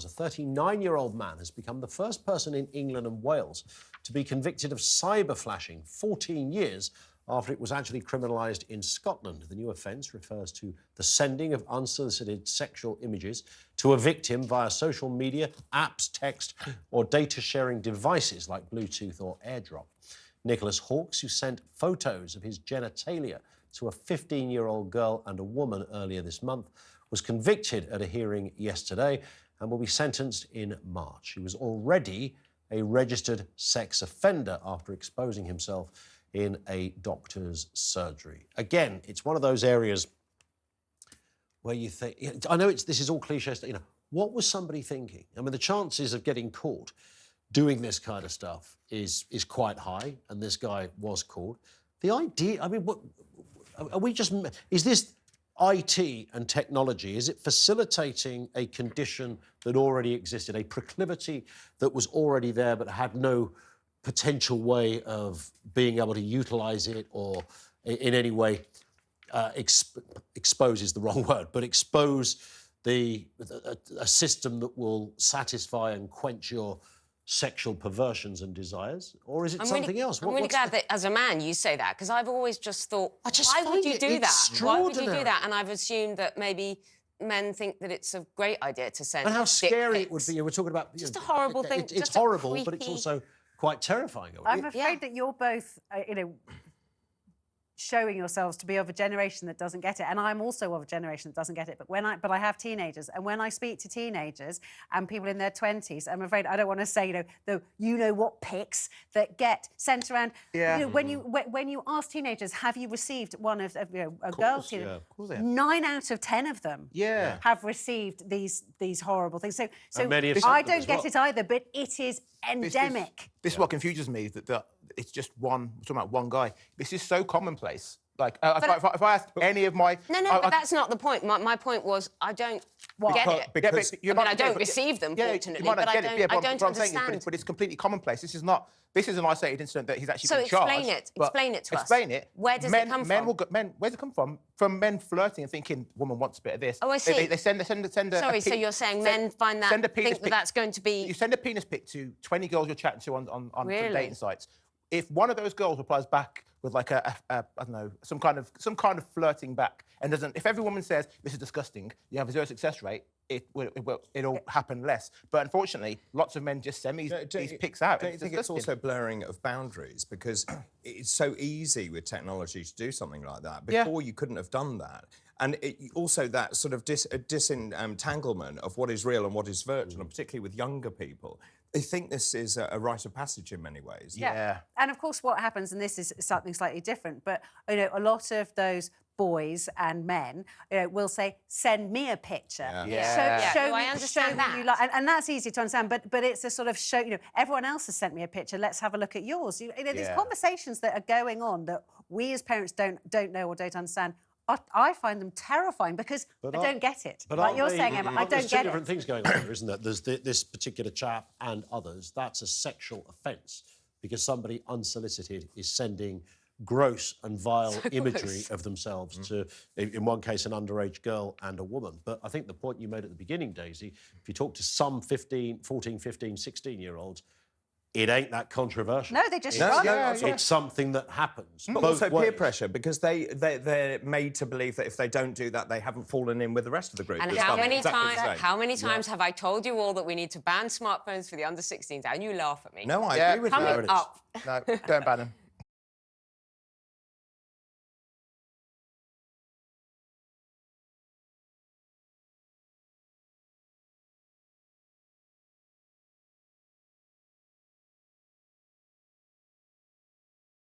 hours, a 39-year-old man has become the first person in England and Wales to be convicted of cyberflashing 14 years after it was actually criminalised in Scotland. The new offence refers to the sending of unsolicited sexual images to a victim via social media, apps, text or data-sharing devices like Bluetooth or AirDrop. Nicholas Hawkes, who sent photos of his genitalia to a 15-year-old girl and a woman earlier this month, was convicted at a hearing yesterday and will be sentenced in March. He was already a registered sex offender after exposing himself in a doctor's surgery. Again, it's one of those areas where you think, I know this is all cliche stuff, what was somebody thinking? I mean, the chances of getting caught doing this kind of stuff is quite high, and this guy was caught. The idea, I mean, is this IT and technology, is it facilitating a condition that already existed, a proclivity that was already there but had no potential way of being able to utilise it or in any way expose is the wrong word, but expose a system that will satisfy and quench your sexual perversions and desires? Or is it something else? I'm really glad that as a man you say that, because I've always just thought, why would you do that? Why would you do that? And I've assumed that maybe men think that it's a great idea to send. And how scary it would be. We're talking about just a horrible thing. It's horrible, but it's also quite terrifying. I'm afraid that you're both, showing yourselves to be of a generation that doesn't get it, and I'm also of a generation that doesn't get it. But I have teenagers, and when I speak to teenagers and people in their 20s, I'm afraid I don't want to say what pics that get sent around. Yeah. When you ask teenagers, have you received one of a girl's? Yeah, of course they have. 9 out of 10 of them have received these horrible things. So I don't get it either, but it is endemic. This is what confuses me, that it's just we're talking about one guy. This is so commonplace. Like, if I ask any of my... No, but that's not the point. My point was, I don't get it. Because I don't receive them, fortunately, but I don't understand. But it's completely commonplace. This is an isolated incident that he's actually been charged. So explain it to us. Explain it. Where does it come from? Where's it come from? From men flirting and thinking, woman wants a bit of this. Oh, I see. They send Sorry, so you're saying men find that, think that that's going to be... You send a penis pic to 20 girls you're chatting to on Really? dating sites. If one of those girls replies back with like I don't know, some kind of flirting back, and if every woman says this is disgusting, you have a 0 success rate, it'll happen less. But unfortunately, lots of men just send me these pics out. Don't you think it's also blurring of boundaries, because it's so easy with technology to do something like that. Before you couldn't have done that. And also that sort of disentanglement of what is real and what is virtual, and particularly with younger people. They think this is a rite of passage in many ways. Yeah. And of course what happens, and this is something slightly different, but a lot of those boys and men will say, send me a picture. Show me that. You like, and that's easy to understand, but it's a sort of show, everyone else has sent me a picture, let's have a look at yours. These conversations that are going on that we as parents don't know or don't understand, I find them terrifying because I don't get it. But like you're saying, Emma, I don't get it. There's two different things going on here, isn't there? There's this particular chap and others. That's a sexual offence because somebody unsolicited is sending gross and vile imagery of themselves to, in one case, an underage girl and a woman. But I think the point you made at the beginning, Daisy, if you talk to some 14, 15, 16-year-olds, it ain't that controversial. No, they just run. It's something that happens. But also peer pressure, because they're made to believe that if they don't do that, they haven't fallen in with the rest of the group. And how many times have I told you all that we need to ban smartphones for the under-16s? And you laugh at me. No, I agree with you. Coming up. No, don't ban them.